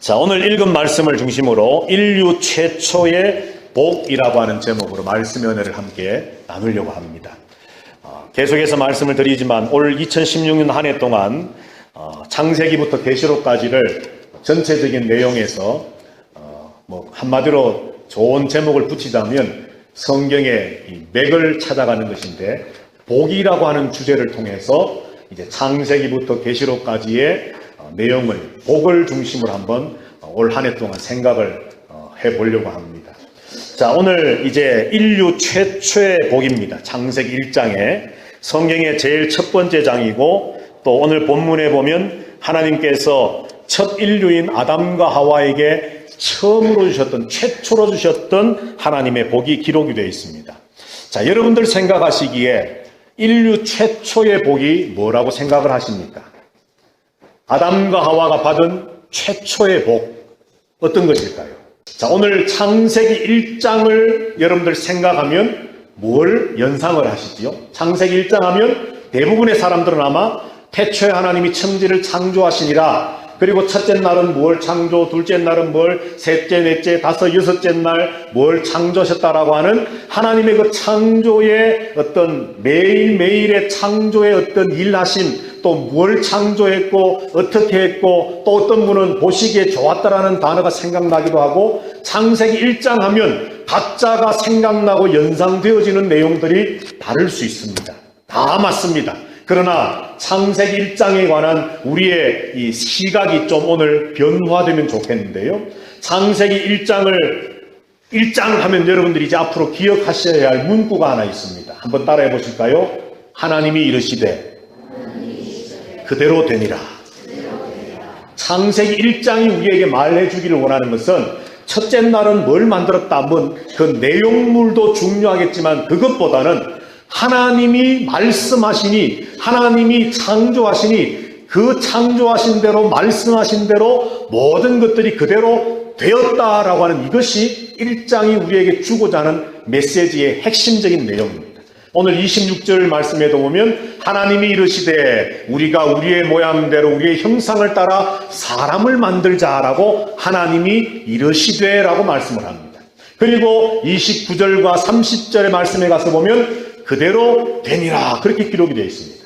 자, 오늘 읽은 말씀을 중심으로 인류 최초의 복이라고 하는 제목으로 말씀의 은혜를 함께 나누려고 합니다. 계속해서 말씀을 드리지만 올 2016년 한 해 동안 창세기부터 계시록까지를 전체적인 내용에서 한마디로 좋은 제목을 붙이자면 성경의 이 맥을 찾아가는 것인데, 복이라고 하는 주제를 통해서 이제 창세기부터 계시록까지의 내용을 복을 중심으로 한번 올 한 해 동안 생각을 해보려고 합니다. 자, 오늘 이제 인류 최초의 복입니다. 창세기 1장에 성경의 제일 첫 번째 장이고, 또 오늘 본문에 보면 하나님께서 첫 인류인 아담과 하와에게 처음으로 주셨던, 최초로 주셨던 하나님의 복이 기록이 되어 있습니다. 자, 여러분들 생각하시기에 인류 최초의 복이 뭐라고 생각을 하십니까? 아담과 하와가 받은 최초의 복, 어떤 것일까요? 자, 오늘 창세기 1장을 여러분들 생각하면 뭘 연상을 하시지요? 창세기 1장 하면 대부분의 사람들은 아마 태초에 하나님이 천지를 창조하시니라, 그리고 첫째 날은 뭘 창조, 둘째 날은 뭘, 셋째, 넷째, 다섯, 여섯째 날 뭘 창조하셨다라고 하는 하나님의 그 창조의 어떤 매일매일의 창조의 어떤 일하심, 또 뭘 창조했고 어떻게 했고, 또 어떤 분은 보시기에 좋았다라는 단어가 생각나기도 하고, 창세기 1장 하면 각자가 생각나고 연상되어지는 내용들이 다를 수 있습니다. 다 맞습니다. 그러나 창세기 1장에 관한 우리의 이 시각이 좀 오늘 변화되면 좋겠는데요. 창세기 1장 하면 여러분들이 이제 앞으로 기억하셔야 할 문구가 하나 있습니다. 한번 따라해 보실까요? 하나님이 이르시되 그대로 되니라. 창세기 1장이 우리에게 말해 주기를 원하는 것은, 첫째 날은 뭘 만들었다, 그 내용물도 중요하겠지만 그것보다는 하나님이 말씀하시니, 하나님이 창조하시니, 그 창조하신 대로 말씀하신 대로 모든 것들이 그대로 되었다라고 하는 이것이 1장이 우리에게 주고자 하는 메시지의 핵심적인 내용입니다. 오늘 26절 말씀에도 보면 하나님이 이르시되 우리가 우리의 모양대로 우리의 형상을 따라 사람을 만들자라고 하나님이 이르시되라고 말씀을 합니다. 그리고 29절과 30절의 말씀에 가서 보면 그대로 되니라, 그렇게 기록이 되어 있습니다.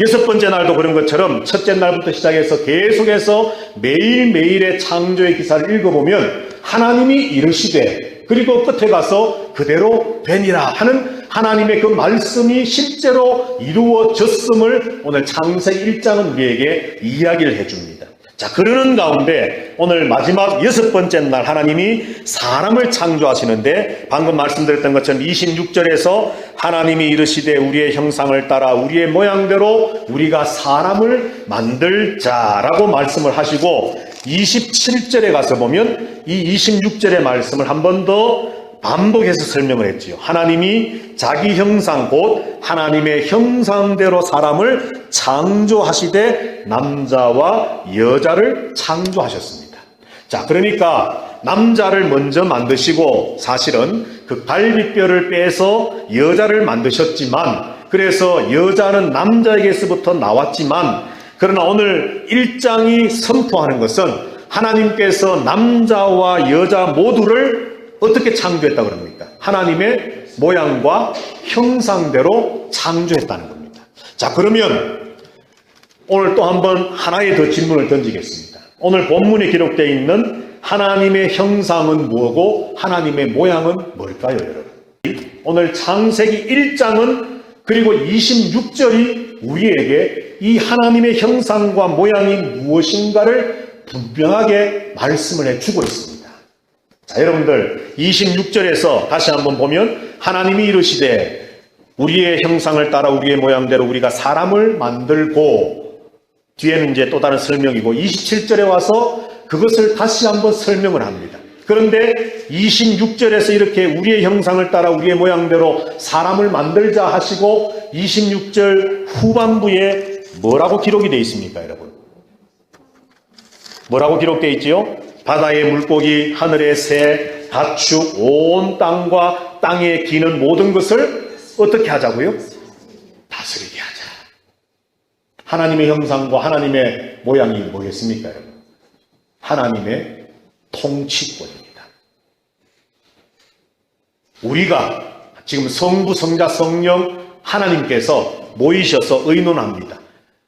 여섯 번째 날도 그런 것처럼 첫째 날부터 시작해서 계속해서 매일매일의 창조의 기사를 읽어보면 하나님이 이르시되, 그리고 끝에 가서 그대로 되니라 하는 하나님의 그 말씀이 실제로 이루어졌음을 오늘 창세기 1장은 우리에게 이야기를 해줍니다. 자, 그러는 가운데 오늘 마지막 여섯 번째 날 하나님이 사람을 창조하시는데, 방금 말씀드렸던 것처럼 26절에서 하나님이 이르시되 우리의 형상을 따라 우리의 모양대로 우리가 사람을 만들자라고 말씀을 하시고, 27절에 가서 보면 이 26절의 말씀을 한 번 더 반복해서 설명을 했지요. 하나님이 자기 형상 곧 하나님의 형상대로 사람을 창조하시되 남자와 여자를 창조하셨습니다. 자, 그러니까 남자를 먼저 만드시고 사실은 그 갈비뼈를 빼서 여자를 만드셨지만, 그래서 여자는 남자에게서부터 나왔지만, 그러나 오늘 1장이 선포하는 것은 하나님께서 남자와 여자 모두를 어떻게 창조했다고 그럽니까? 하나님의 모양과 형상대로 창조했다는 겁니다. 자, 그러면 오늘 또 한번 하나의 더 질문을 던지겠습니다. 오늘 본문에 기록되어 있는 하나님의 형상은 뭐고 하나님의 모양은 뭘까요, 여러분? 오늘 창세기 1장은 그리고 26절이 우리에게 이 하나님의 형상과 모양이 무엇인가를 분명하게 말씀을 해주고 있습니다. 자, 여러분들 26절에서 다시 한번 보면 하나님이 이르시되 우리의 형상을 따라 우리의 모양대로 우리가 사람을 만들고, 뒤에는 이제 또 다른 설명이고 27절에 와서 그것을 다시 한번 설명을 합니다. 그런데 26절에서 이렇게 우리의 형상을 따라 우리의 모양대로 사람을 만들자 하시고 26절 후반부에 뭐라고 기록이 되어 있습니까, 여러분? 뭐라고 기록되어 있지요? 바다의 물고기, 하늘의 새, 가축, 온 땅과 땅에 기는 모든 것을 어떻게 하자고요? 다스리게 하자. 하나님의 형상과 하나님의 모양이 뭐겠습니까, 여러분? 하나님의 통치권입니다. 우리가 지금 성부, 성자, 성령 하나님께서 모이셔서 의논합니다.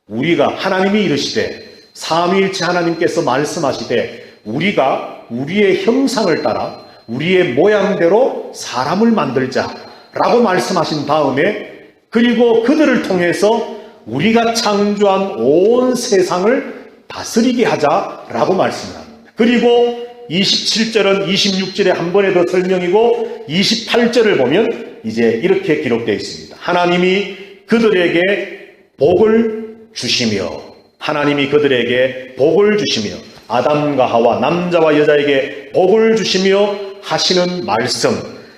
우리가 하나님이 이르시되 삼위일체 하나님께서 말씀하시되 우리가 우리의 형상을 따라 우리의 모양대로 사람을 만들자라고 말씀하신 다음에 그리고 그들을 통해서 우리가 창조한 온 세상을 다스리게 하자라고 말씀을 합니다. 그리고 27절은 26절에 한 번에 더 설명이고 28절을 보면 이제 이렇게 기록되어 있습니다. 하나님이 그들에게 복을 주시며 하나님이 그들에게 복을 주시며 아담과 하와 남자와 여자에게 복을 주시며 하시는 말씀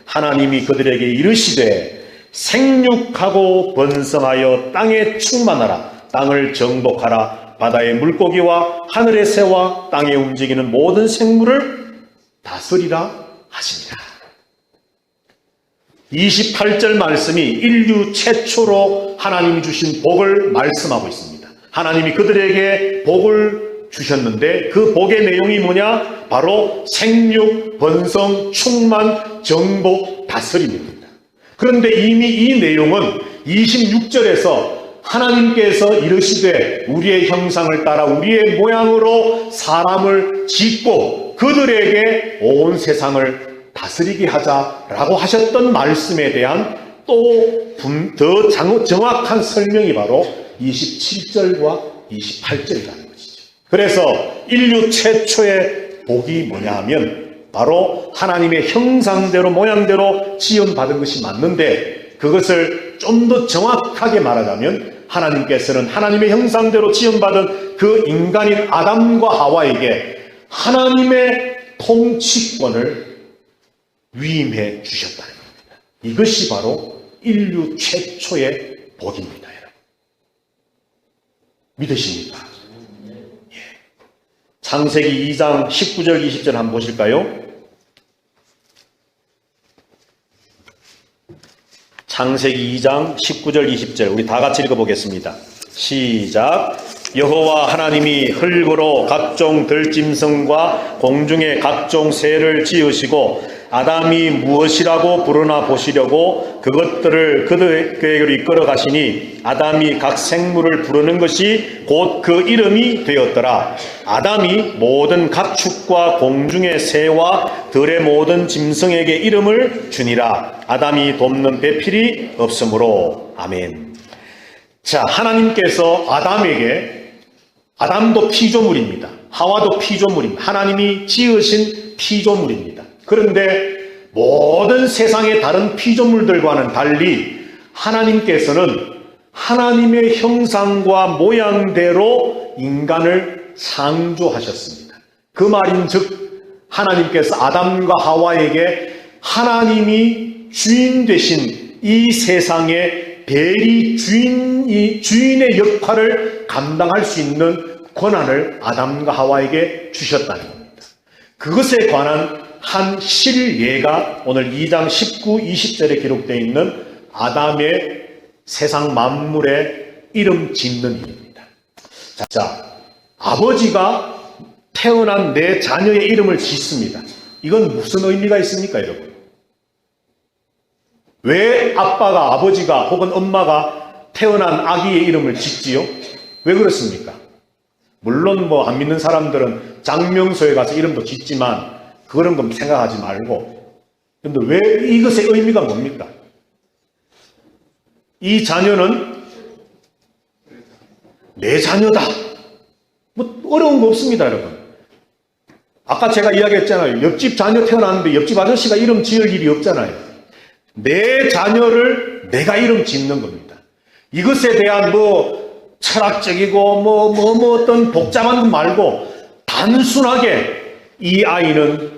하나님이 그들에게 이르시되 생육하고 번성하여 땅에 충만하라 땅을 정복하라 바다의 물고기와 하늘의 새와 땅에 움직이는 모든 생물을 다스리라 하시니라. 28절 말씀이 인류 최초로 하나님이 주신 복을 말씀하고 있습니다. 하나님이 그들에게 복을 주셨는데 그 복의 내용이 뭐냐? 바로 생육, 번성, 충만, 정복, 다스림입니다. 그런데 이미 이 내용은 26절에서 하나님께서 이르시되 우리의 형상을 따라 우리의 모양으로 사람을 짓고 그들에게 온 세상을 다스리게 하자라고 하셨던 말씀에 대한 또 더 정확한 설명이 바로 27절과 28절이라는 것이죠. 그래서 인류 최초의 복이 뭐냐 하면 바로 하나님의 형상대로 모양대로 지음받은 것이 맞는데 그것을 좀 더 정확하게 말하자면 하나님께서는 하나님의 형상대로 지음받은 그 인간인 아담과 하와에게 하나님의 통치권을 위임해 주셨다는 겁니다. 이것이 바로 인류 최초의 복입니다. 여러분. 믿으십니까? 예. 창세기 2장 19절 20절 한번 보실까요? 창세기 2장 19절 20절 우리 다 같이 읽어보겠습니다. 시작. 여호와 하나님이 흙으로 각종 들짐승과 공중의 각종 새를 지으시고 아담이 무엇이라고 부르나 보시려고 그것들을 그에게로 이끌어 가시니 아담이 각 생물을 부르는 것이 곧 그 이름이 되었더라. 아담이 모든 가축과 공중의 새와 들의 모든 짐승에게 이름을 주니라. 아담이 돕는 배필이 없으므로. 아멘. 자, 하나님께서 아담도 피조물입니다. 하와도 피조물입니다. 하나님이 지으신 피조물입니다. 그런데 모든 세상의 다른 피조물들과는 달리 하나님께서는 하나님의 형상과 모양대로 인간을 창조하셨습니다. 그 말인즉 하나님께서 아담과 하와에게 하나님이 주인 되신 이 세상의 대리 주인의 역할을 감당할 수 있는 권한을 아담과 하와에게 주셨다는 겁니다. 그것에 관한 한 실예가 오늘 2장 19, 20절에 기록되어 있는 아담의 세상 만물의 이름 짓는 일입니다. 자, 아버지가 태어난 내 자녀의 이름을 짓습니다. 이건 무슨 의미가 있습니까, 여러분? 왜 아버지가 혹은 엄마가 태어난 아기의 이름을 짓지요? 왜 그렇습니까? 물론 안 믿는 사람들은 장명소에 가서 이름도 짓지만 그런 건 생각하지 말고. 그런데 왜 이것의 의미가 뭡니까? 이 자녀는 내 자녀다. 어려운 거 없습니다, 여러분. 아까 제가 이야기했잖아요. 옆집 자녀 태어났는데 옆집 아저씨가 이름 지을 일이 없잖아요. 내 자녀를 내가 이름 짓는 겁니다. 이것에 대한 철학적이고 어떤 복잡한 것 말고 단순하게 이 아이는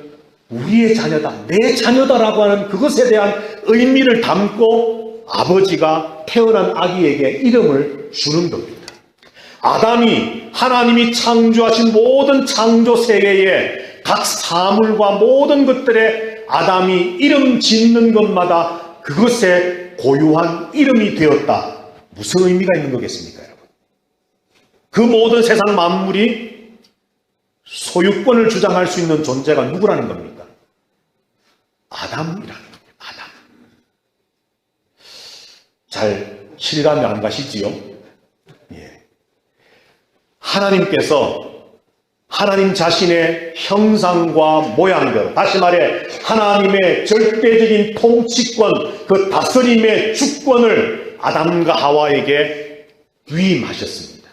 우리의 자녀다, 내 자녀다라고 하는 그것에 대한 의미를 담고 아버지가 태어난 아기에게 이름을 주는 겁니다. 아담이 하나님이 창조하신 모든 창조 세계의 각 사물과 모든 것들에 아담이 이름 짓는 것마다 그것에 고유한 이름이 되었다. 무슨 의미가 있는 거겠습니까, 여러분? 그 모든 세상 만물이 소유권을 주장할 수 있는 존재가 누구라는 겁니까? 아담이라는 겁니다. 아담. 잘 실감이 안 가시지요? 예. 하나님께서 하나님 자신의 형상과 모양대로, 다시 말해 하나님의 절대적인 통치권, 그 다스림의 주권을 아담과 하와에게 위임하셨습니다.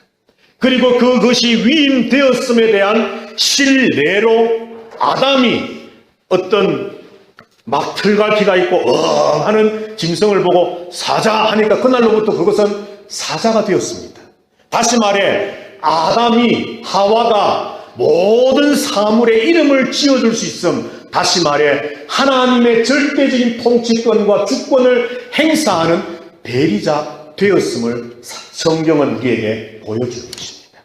그리고 그것이 위임되었음에 대한 신뢰로 아담이 어떤 막 틀갈피가 있고 하는 짐승을 보고 사자 하니까 그날로부터 그것은 사자가 되었습니다. 다시 말해 아담이 하와가 모든 사물의 이름을 지어줄 수 있음, 다시 말해 하나님의 절대적인 통치권과 주권을 행사하는 대리자 되었음을 성경은 우리에게 보여주는 것입니다.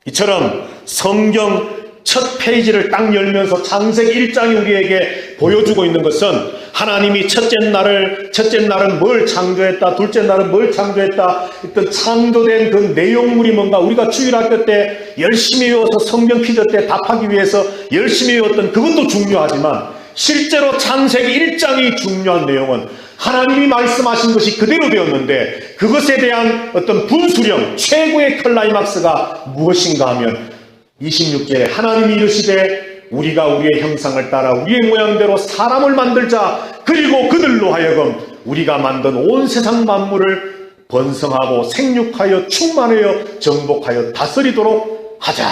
이처럼 성경 첫 페이지를 딱 열면서 창세기 1장이 우리에게 보여주고 있는 것은 하나님이 첫째 날은 뭘 창조했다, 둘째 날은 뭘 창조했다, 어떤 창조된 그 내용물이 뭔가 우리가 주일학교 때 열심히 외워서 성경 퀴즈 때 답하기 위해서 열심히 외웠던 그것도 중요하지만 실제로 창세기 1장이 중요한 내용은 하나님이 말씀하신 것이 그대로 되었는데 그것에 대한 어떤 분수령, 최고의 클라이막스가 무엇인가 하면 26절에 하나님이 이르시되 우리가 우리의 형상을 따라 우리의 모양대로 사람을 만들자, 그리고 그들로 하여금 우리가 만든 온 세상 만물을 번성하고 생육하여 충만하여 정복하여 다스리도록 하자.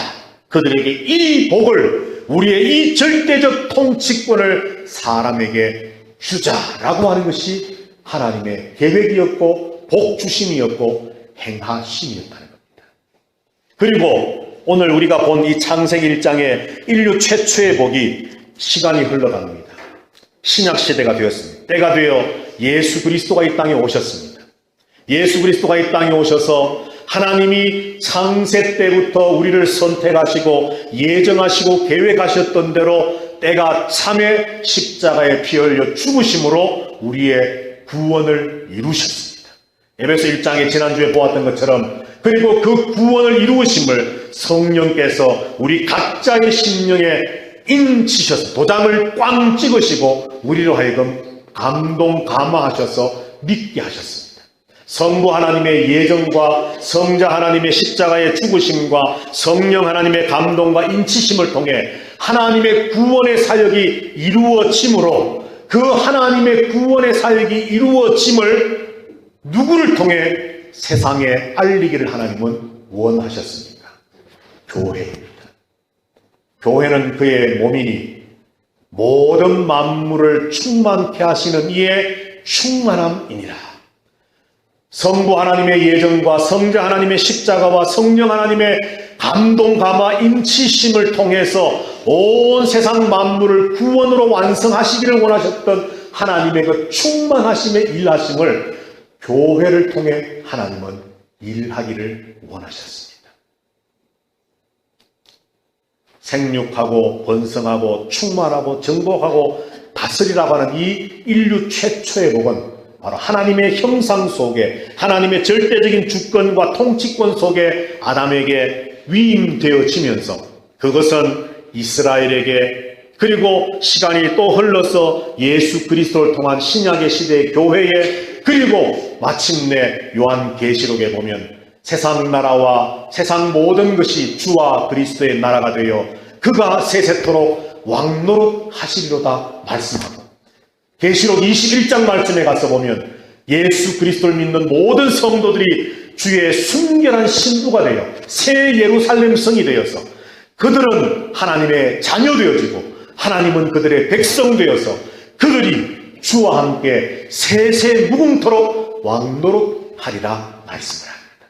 그들에게 이 복을, 우리의 이 절대적 통치권을 사람에게 주자라고 하는 것이 하나님의 계획이었고 복주심이었고 행하심이었다는 겁니다. 그리고 오늘 우리가 본 이 창세기 1장의 인류 최초의 복이 시간이 흘러갑니다. 신약시대가 되었습니다. 때가 되어 예수 그리스도가 이 땅에 오셨습니다. 예수 그리스도가 이 땅에 오셔서 하나님이 창세 때부터 우리를 선택하시고 예정하시고 계획하셨던 대로 때가 참에 십자가에 피 흘려 죽으심으로 우리의 구원을 이루셨습니다. 에베소 1장에 지난주에 보았던 것처럼, 그리고 그 구원을 이루으심을 성령께서 우리 각자의 심령에 인치셔서 도장을 꽝 찍으시고 우리로 하여금 감동 감화하셔서 믿게 하셨습니다. 성부 하나님의 예정과 성자 하나님의 십자가의 죽으심과 성령 하나님의 감동과 인치심을 통해 하나님의 구원의 사역이 이루어짐으로, 그 하나님의 구원의 사역이 이루어짐을 누구를 통해 세상에 알리기를 하나님은 원하셨습니다. 교회입니다. 교회는 그의 몸이니 모든 만물을 충만케 하시는 이의 충만함이니라. 성부 하나님의 예정과 성자 하나님의 십자가와 성령 하나님의 감동 감화 인치심을 통해서 온 세상 만물을 구원으로 완성하시기를 원하셨던 하나님의 그 충만하심의 일하심을 교회를 통해 하나님은 일하기를 원하셨습니다. 생육하고 번성하고 충만하고 정복하고 다스리라고 하는 이 인류 최초의 복은 바로 하나님의 형상 속에, 하나님의 절대적인 주권과 통치권 속에 아담에게 위임되어지면서, 그것은 이스라엘에게, 그리고 시간이 또 흘러서 예수 그리스도를 통한 신약의 시대의 교회에, 그리고 마침내 요한계시록에 보면 세상 나라와 세상 모든 것이 주와 그리스도의 나라가 되어 그가 세세토록 왕노릇 하시리로다 말씀하고, 계시록 21장 말씀에 가서 보면 예수 그리스도를 믿는 모든 성도들이 주의 순결한 신부가 되어 새 예루살렘 성이 되어서 그들은 하나님의 자녀 되어지고 하나님은 그들의 백성 되어서 그들이 주와 함께 세세 무궁토록 왕노릇 하리라 말씀을 합니다.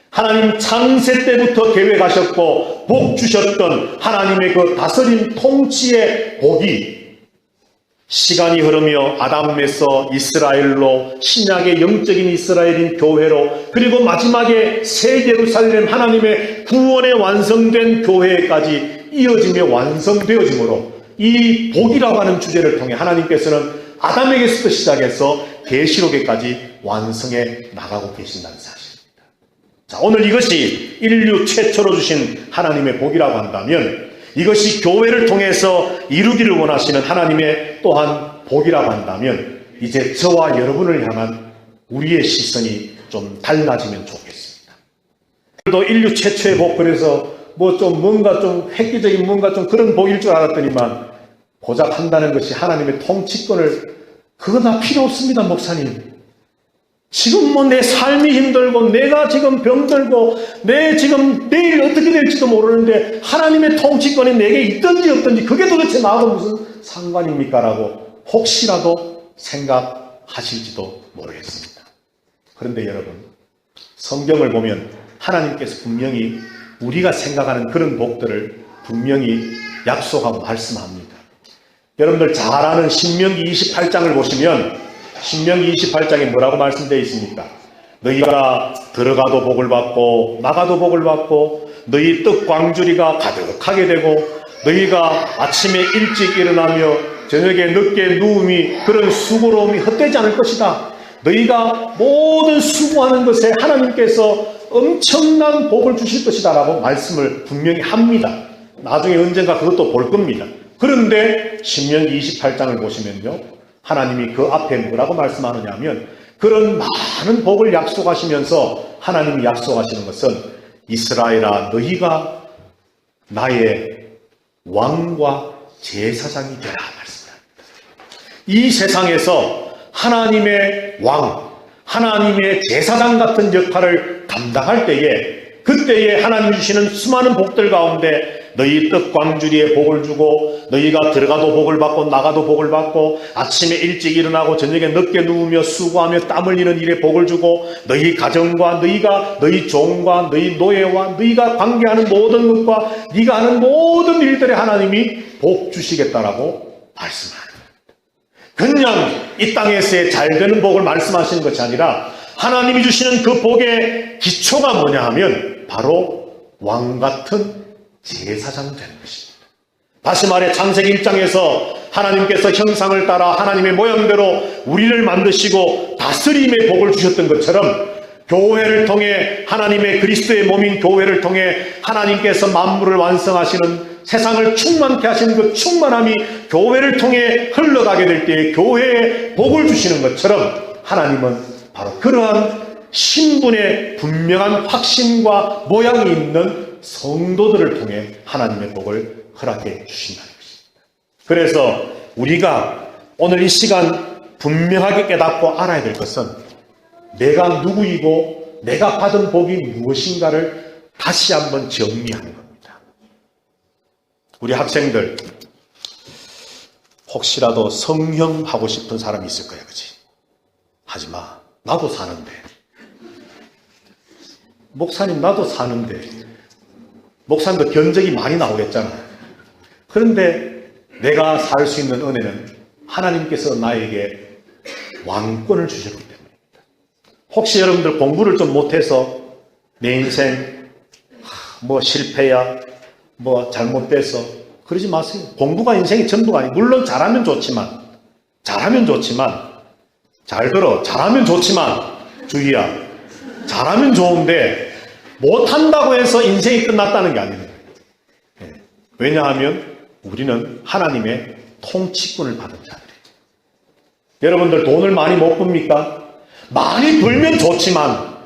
하나님 창세 때부터 계획하셨고 복 주셨던 하나님의 그 다스림 통치의 복이 시간이 흐르며 아담에서 이스라엘로, 신약의 영적인 이스라엘인 교회로, 그리고 마지막에 새 예루살렘 하나님의 구원에 완성된 교회까지 이어지며 완성되어지므로 이 복이라고 하는 주제를 통해 하나님께서는 아담에게서부터 시작해서 계시록에까지 완성해 나가고 계신다는 사실입니다. 자, 오늘 이것이 인류 최초로 주신 하나님의 복이라고 한다면, 이것이 교회를 통해서 이루기를 원하시는 하나님의 또한 복이라고 한다면, 이제 저와 여러분을 향한 우리의 시선이 좀 달라지면 좋겠습니다. 또 인류 최초의 복, 그래서 뭔가 좀 획기적인 뭔가 좀 그런 복일 줄 알았더니만, 고작 한다는 것이 하나님의 통치권을, 그거 다 필요 없습니다, 목사님. 지금 내 삶이 힘들고, 내가 지금 병들고, 내 지금 내일 어떻게 될지도 모르는데, 하나님의 통치권이 내게 있든지 없든지, 그게 도대체 나하고 무슨 상관입니까? 라고 혹시라도 생각하실지도 모르겠습니다. 그런데 여러분, 성경을 보면 하나님께서 분명히 우리가 생각하는 그런 복들을 분명히 약속하고 말씀합니다. 여러분들 잘 아는 신명기 28장을 보시면, 신명기 28장에 뭐라고 말씀되어 있습니까? 너희가 들어가도 복을 받고 나가도 복을 받고 너희 떡 광주리가 가득하게 되고 너희가 아침에 일찍 일어나며 저녁에 늦게 누움이 그런 수고로움이 헛되지 않을 것이다. 너희가 모든 수고하는 것에 하나님께서 엄청난 복을 주실 것이다 라고 말씀을 분명히 합니다. 나중에 언젠가 그것도 볼 겁니다. 그런데 신명기 28장을 보시면요, 하나님이 그 앞에 뭐라고 말씀하느냐 하면, 그런 많은 복을 약속하시면서 하나님이 약속하시는 것은, 이스라엘아 너희가 나의 왕과 제사장이 되라 말씀합니다. 이 세상에서 하나님의 왕, 하나님의 제사장 같은 역할을 감당할 때에, 그때에 하나님 주시는 수많은 복들 가운데 너희 떡 광주리에 복을 주고 너희가 들어가도 복을 받고 나가도 복을 받고 아침에 일찍 일어나고 저녁에 늦게 누우며 수고하며 땀 흘리는 일에 복을 주고 너희 가정과 너희 종과 너희 노예와 너희가 관계하는 모든 것과 네가 하는 모든 일들에 하나님이 복 주시겠다라고 말씀합니다. 그냥 이 땅에서의 잘되는 복을 말씀하시는 것이 아니라 하나님이 주시는 그 복의 기초가 뭐냐 하면 바로 왕같은 제사장 되는 것입니다. 다시 말해 창세기 1장에서 하나님께서 형상을 따라 하나님의 모양대로 우리를 만드시고 다스림의 복을 주셨던 것처럼, 교회를 통해 하나님의 그리스도의 몸인 교회를 통해 하나님께서 만물을 완성하시는, 세상을 충만케 하시는 그 충만함이 교회를 통해 흘러가게 될 때에 교회에 복을 주시는 것처럼, 하나님은 바로 그러한 신분의 분명한 확신과 모양이 있는 성도들을 통해 하나님의 복을 허락해 주신다는 것입니다. 그래서 우리가 오늘 이 시간 분명하게 깨닫고 알아야 될 것은, 내가 누구이고 내가 받은 복이 무엇인가를 다시 한번 정리하는 겁니다. 우리 학생들 혹시라도 성형하고 싶은 사람이 있을 거야, 그치? 하지마. 나도 사는데. 목사님 나도 사는데. 목사님도 견적이 많이 나오겠잖아요. 그런데 내가 살 수 있는 은혜는 하나님께서 나에게 왕권을 주셨기 때문입니다. 혹시 여러분들 공부를 좀 못해서 내 인생 실패야, 잘못돼서 그러지 마세요. 공부가 인생의 전부가 아니에요. 물론 잘하면 좋지만 잘 들어. 잘하면 좋지만 주희야, 잘하면 좋은데 못한다고 해서 인생이 끝났다는 게 아닙니다. 왜냐하면 우리는 하나님의 통치권을 받은 자들이에요. 여러분들 돈을 많이 못 법니까? 많이 벌면 좋지만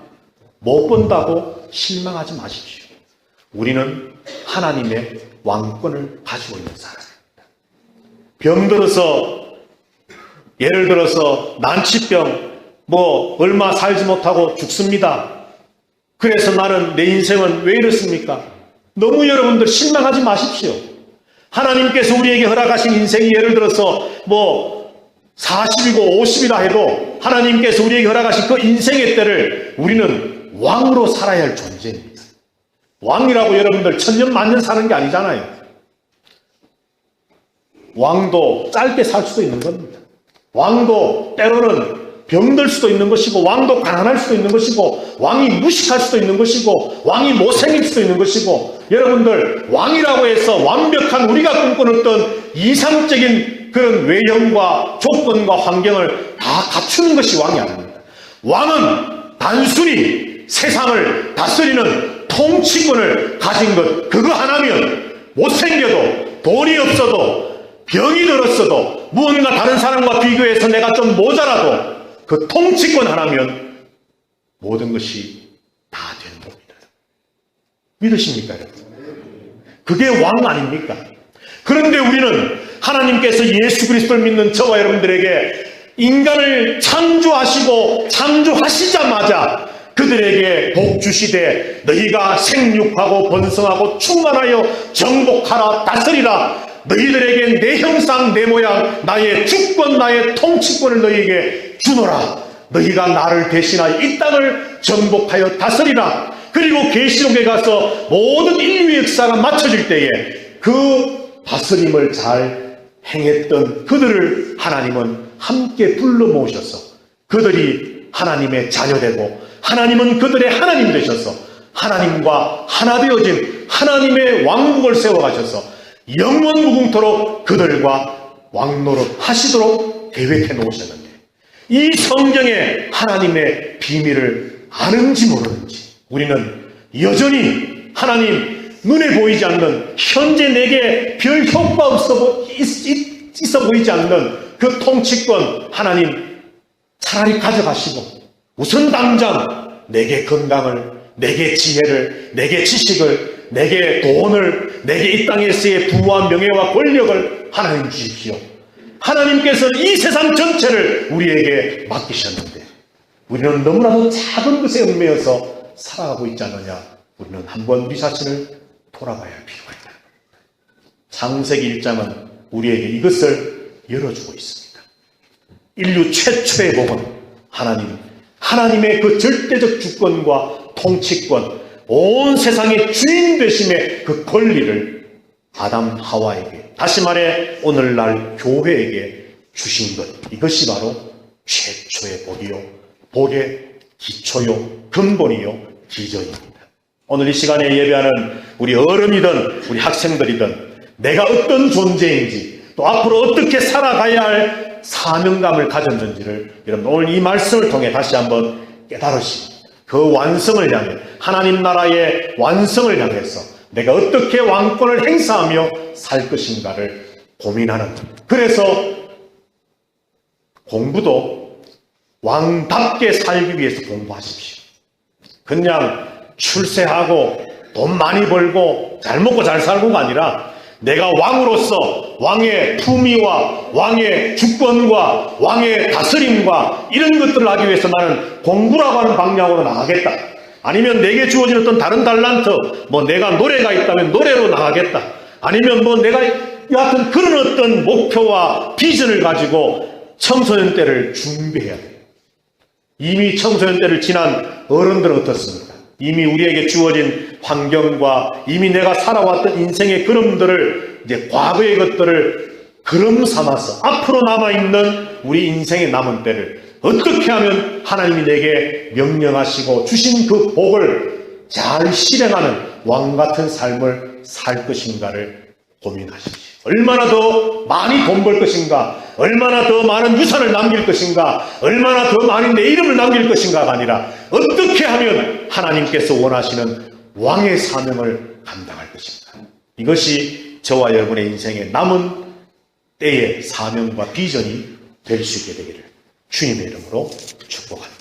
못 번다고 실망하지 마십시오. 우리는 하나님의 왕권을 가지고 있는 사람입니다. 병들어서, 예를 들어서 난치병, 얼마 살지 못하고 죽습니다. 그래서 나는, 내 인생은 왜 이렇습니까? 너무 여러분들 실망하지 마십시오. 하나님께서 우리에게 허락하신 인생이 예를 들어서 40이고 50이라 해도 하나님께서 우리에게 허락하신 그 인생의 때를 우리는 왕으로 살아야 할 존재입니다. 왕이라고 여러분들 천년 만년 사는 게 아니잖아요. 왕도 짧게 살 수도 있는 겁니다. 왕도 때로는 병들 수도 있는 것이고, 왕도 가난할 수도 있는 것이고, 왕이 무식할 수도 있는 것이고, 왕이 못생길 수도 있는 것이고, 여러분들 왕이라고 해서 완벽한 우리가 꿈꾸는 어떤 이상적인 그런 외형과 조건과 환경을 다 갖추는 것이 왕이 아닙니다. 왕은 단순히 세상을 다스리는 통치권을 가진 것, 그거 하나면 못생겨도 돈이 없어도 병이 들었어도 무언가 다른 사람과 비교해서 내가 좀 모자라도 그 통치권 하나면 모든 것이 다 되는 겁니다. 믿으십니까, 여러분? 그게 왕 아닙니까? 그런데 우리는 하나님께서 예수 그리스도를 믿는 저와 여러분들에게 인간을 창조하시고 창조하시자마자 그들에게 복 주시되 너희가 생육하고 번성하고 충만하여 정복하라 다스리라, 너희들에게 내 형상 내 모양 나의 주권 나의 통치권을 너희에게 주노라, 너희가 나를 대신하여 이 땅을 정복하여 다스리라. 그리고 계시록에 가서 모든 인류의 역사가 맞춰질 때에 그 다스림을 잘 행했던 그들을 하나님은 함께 불러 모으셔서 그들이 하나님의 자녀되고 하나님은 그들의 하나님 되셔서 하나님과 하나 되어진 하나님의 왕국을 세워가셔서 영원 무궁토록 그들과 왕노릇 하시도록 계획해 놓으셨는데, 이 성경의 하나님의 비밀을 아는지 모르는지 우리는 여전히 하나님 눈에 보이지 않는, 현재 내게 별 효과 있어 보이지 않는 그 통치권 하나님 차라리 가져가시고 우선 당장 내게 건강을, 내게 지혜를, 내게 지식을, 내게 돈을, 내게 이 땅에서의 부와 명예와 권력을 하나님 주십시오. 하나님께서는 이 세상 전체를 우리에게 맡기셨는데 우리는 너무나도 작은 것에 얽매여서 살아가고 있지 않느냐. 우리는 한번 우리 자신을 돌아봐야 할 필요가 있다. 창세기 1장은 우리에게 이것을 열어주고 있습니다. 인류 최초의 복은 하나님의 그 절대적 주권과 통치권, 온 세상의 주인 되심의 그 권리를 아담 하와에게, 다시 말해 오늘날 교회에게 주신 것, 이것이 바로 최초의 복이요, 복의 기초요, 근본이요, 기저입니다. 오늘 이 시간에 예배하는 우리 어른이든 우리 학생들이든 내가 어떤 존재인지 또 앞으로 어떻게 살아가야 할 사명감을 가졌는지를 여러분 오늘 이 말씀을 통해 다시 한번 깨달으시고 그 완성을 향해, 하나님 나라의 완성을 향해서 내가 어떻게 왕권을 행사하며 살 것인가를 고민하는, 그래서 공부도 왕답게 살기 위해서 공부하십시오. 그냥 출세하고 돈 많이 벌고 잘 먹고 잘 살고가 아니라 내가 왕으로서 왕의 품위와 왕의 주권과 왕의 다스림과 이런 것들을 하기 위해서 나는 공부라고 하는 방향으로 나가겠다. 아니면 내게 주어진 어떤 다른 달란트, 내가 노래가 있다면 노래로 나가겠다. 아니면 내가 여하튼 그런 어떤 목표와 비전을 가지고 청소년 때를 준비해야 돼요. 이미 청소년 때를 지난 어른들은 어떻습니까? 이미 우리에게 주어진 환경과 이미 내가 살아왔던 인생의 걸음들을, 이제 과거의 것들을 걸음 삼아서 앞으로 남아있는 우리 인생의 남은 때를 어떻게 하면 하나님이 내게 명령하시고 주신 그 복을 잘 실행하는 왕같은 삶을 살 것인가를 고민하십시오. 얼마나 더 많이 돈 벌 것인가, 얼마나 더 많은 유산을 남길 것인가, 얼마나 더 많이 내 이름을 남길 것인가가 아니라 어떻게 하면 하나님께서 원하시는 왕의 사명을 감당할 것인가. 이것이 저와 여러분의 인생의 남은 때의 사명과 비전이 될 수 있게 되기를 주님의 이름으로 축복합니다.